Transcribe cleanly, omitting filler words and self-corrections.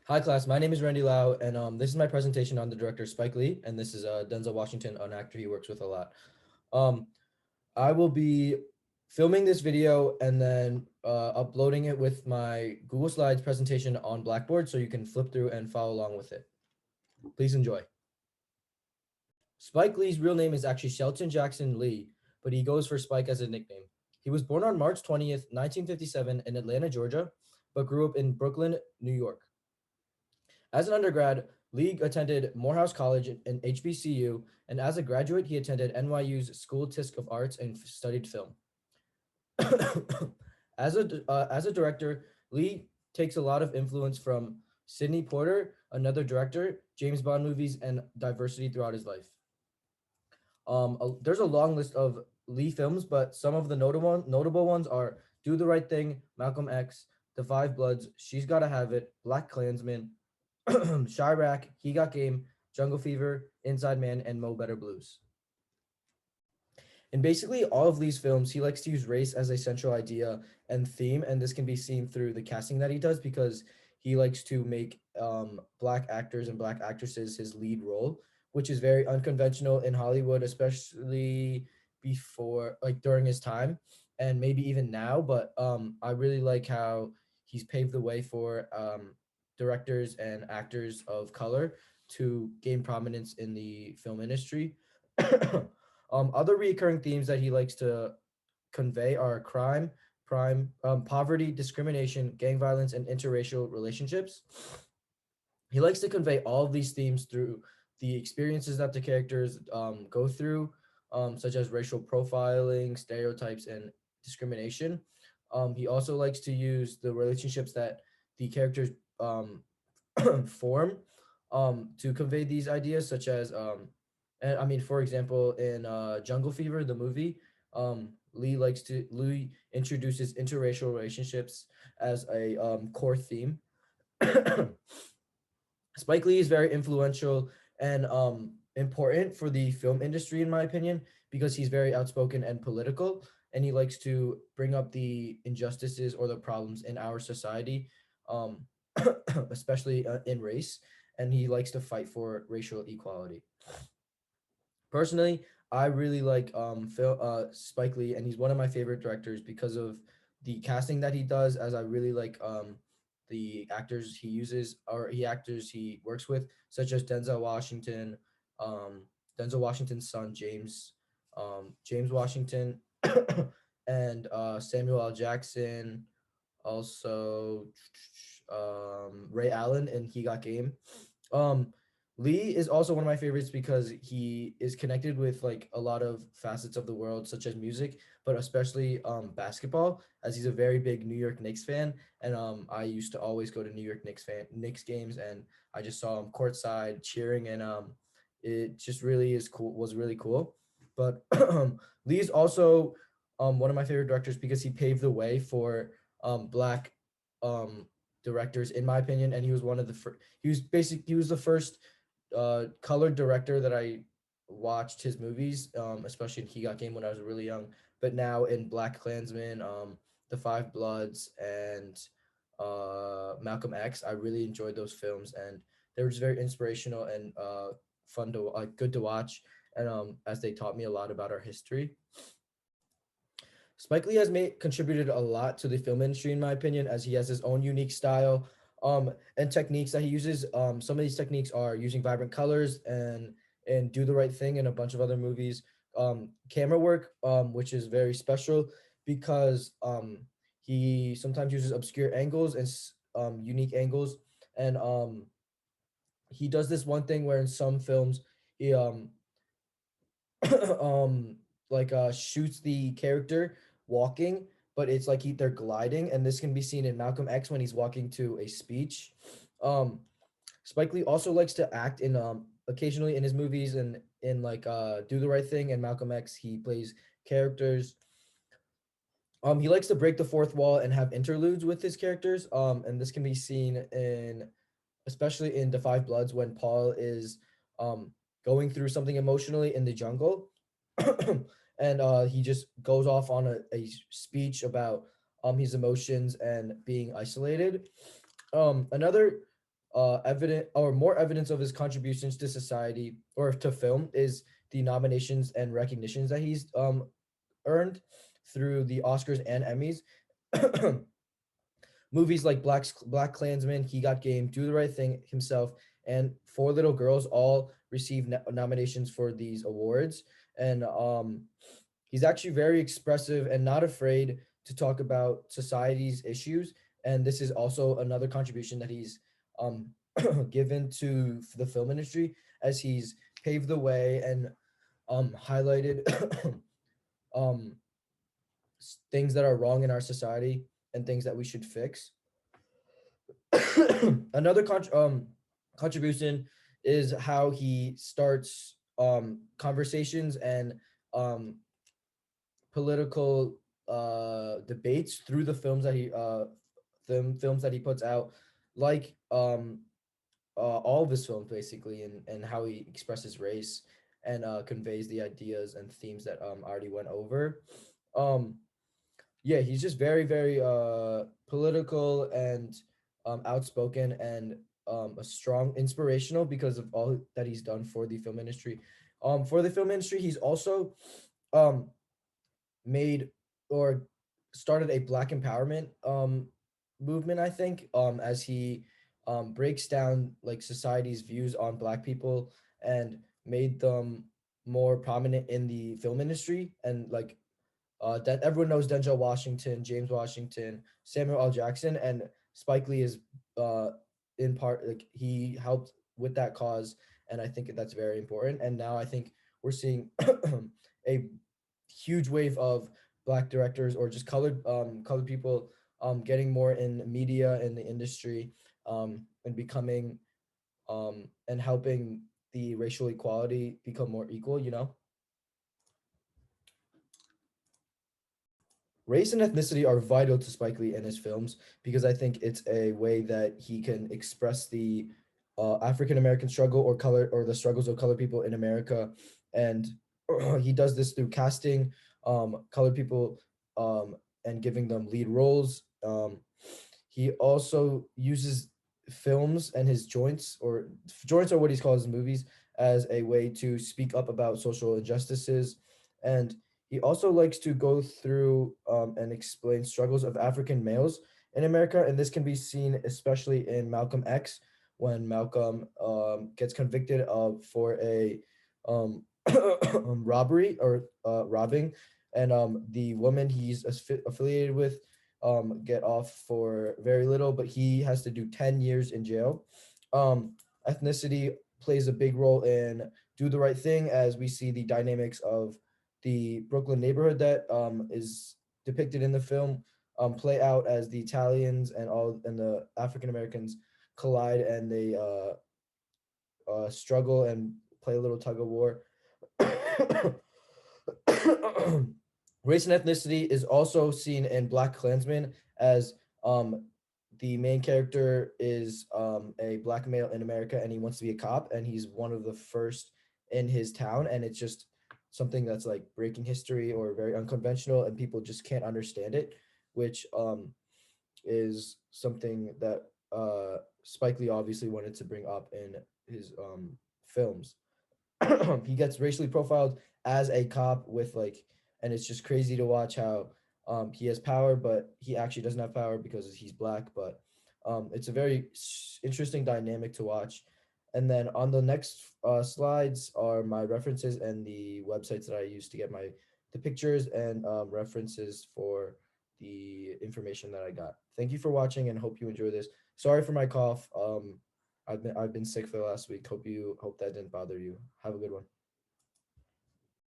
Hi class, my name is Randy Liao, and this is my presentation on the director Spike Lee, and this is Denzel Washington, an actor he works with a lot. Um, I will be filming this video and then uploading it with my Google Slides presentation on Blackboard, so you can flip through and follow along with it. Please enjoy. Spike Lee's real name is actually Shelton Jackson Lee, but he goes for Spike as a nickname. He was born on March 20th, 1957 in Atlanta, Georgia, but grew up in Brooklyn, New York. As an undergrad, Lee attended Morehouse College and HBCU, and as a graduate, he attended NYU's School Tisk of Arts and studied film. As a director, Lee takes a lot of influence from Sidney Porter, another director, James Bond movies, and diversity throughout his life. There's a long list of Lee films, but some of the notable ones are Do the Right Thing, Malcolm X, The Five Bloods, She's Gotta Have It, Black Klansman, Chirac, He Got Game, Jungle Fever, Inside Man, and Mo Better Blues. In basically all of these films, he likes to use race as a central idea and theme, and this can be seen through the casting that he does because he likes to make Black actors and Black actresses his lead role, which is very unconventional in Hollywood, especially before, like during his time, and maybe even now. But I really like how he's paved the way for directors and actors of color to gain prominence in the film industry. Other recurring themes that he likes to convey are poverty, discrimination, gang violence, and interracial relationships. He likes to convey all of these themes through the experiences that the characters go through, such as racial profiling, stereotypes, and discrimination. He also likes to use the relationships that the characters form to convey these ideas, such as and I mean, for example, in Jungle Fever, the movie, Lee introduces interracial relationships as a core theme. Spike Lee is very influential and important for the film industry, in my opinion, because he's very outspoken and political, and he likes to bring up the injustices or the problems in our society, um, especially in race, and he likes to fight for racial equality. Personally, I really like Spike Lee, and he's one of my favorite directors because of the casting that he does. As I really like the actors he uses or he actors he works with, such as um, Denzel Washington's son James Washington, and Samuel L. Jackson, also Ray Allen, and He Got Game. Um, Lee is also one of my favorites because he is connected with like a lot of facets of the world, such as music, but especially basketball, as he's a very big New York Knicks fan. And I used to always go to New York Knicks games, and I just saw him courtside cheering, and it just really is cool. Was really cool. But Lee is also one of my favorite directors because he paved the way for Black um, directors, in my opinion, and he was one of the first. He was the first colored director that I watched his movies, especially in He Got Game when I was really young. But now in Black Klansman, The Five Bloods, and Malcolm X, I really enjoyed those films, and they were just very inspirational and fun to good to watch, and as they taught me a lot about our history. Spike Lee has contributed a lot to the film industry, in my opinion, as he has his own unique style and techniques that he uses. Some of these techniques are using vibrant colors and Do the Right Thing and a bunch of other movies. Camera work, which is very special because he sometimes uses obscure angles and unique angles, and he does this one thing where in some films he um shoots the character walking, but it's like they're gliding, and this can be seen in Malcolm X when he's walking to a speech. Um, Spike Lee also likes to act in occasionally in his movies and in like Do the Right Thing and Malcolm X. He plays characters. He likes to break the fourth wall and have interludes with his characters. And this can be seen in especially in The Five Bloods when Paul is um going through something emotionally in the jungle. And he just goes off on a speech about his emotions and being isolated. Another evident or more evidence of his contributions to society or to film is the nominations and recognitions that he's earned through the Oscars and Emmys. Movies like Black Klansman, He Got Game, Do the Right Thing himself, and Four Little Girls all received nominations for these awards. And he's actually very expressive and not afraid to talk about society's issues. And this is also another contribution that he's um, given to the film industry, as he's paved the way and highlighted um, things that are wrong in our society and things that we should fix. Another contribution is how he starts conversations and um, political debates through the films that films that he puts out, like all of his films basically, and how he expresses race and conveys the ideas and themes that I already went over. Um, yeah, he's just very political and outspoken and a strong inspirational because of all that he's done for the film industry. For the film industry, he's also um made or started a black empowerment movement, I think, as he breaks down like society's views on black people and made them more prominent in the film industry. And like that everyone knows Denzel Washington, James Washington, Samuel L. Jackson, and Spike Lee is uh, in part like he helped with that cause, and I think that's very important. And now I think we're seeing a huge wave of black directors or just colored people getting more in media in the industry and becoming and helping the racial equality become more equal. You know, race and ethnicity are vital to Spike Lee in his films because I think it's a way that he can express the African American struggle or color or the struggles of colored people in America, and he does this through casting colored people um, and giving them lead roles. He also uses films and his joints are what he calls movies as a way to speak up about social injustices, and he also likes to go through and explain struggles of African males in America, and this can be seen especially in Malcolm X when Malcolm gets convicted of for a um, robbery or robbing, and the woman he's affiliated with get off for very little, but he has to do 10 years in jail. Um, Ethnicity plays a big role in Do the Right Thing, as we see the dynamics of the Brooklyn neighborhood that is depicted in the film play out as the Italians and the African Americans collide, and they struggle and play a little tug of war. Race and ethnicity is also seen in Black Klansman, as um, the main character is a black male in America and he wants to be a cop, and he's one of the first in his town, and it's just something that's like breaking history or very unconventional and people just can't understand it, which is something that Spike Lee obviously wanted to bring up in his films. He gets racially profiled as a cop with like, and it's just crazy to watch how he has power, but he actually doesn't have power because he's black. But it's a very interesting dynamic to watch. And then on the next slides are my references and the websites that I use to get my the pictures and references for the information that I got. Thank you for watching and hope you enjoy this. Sorry for my cough. I've been sick for the last week. Hope that didn't bother you. Have a good one.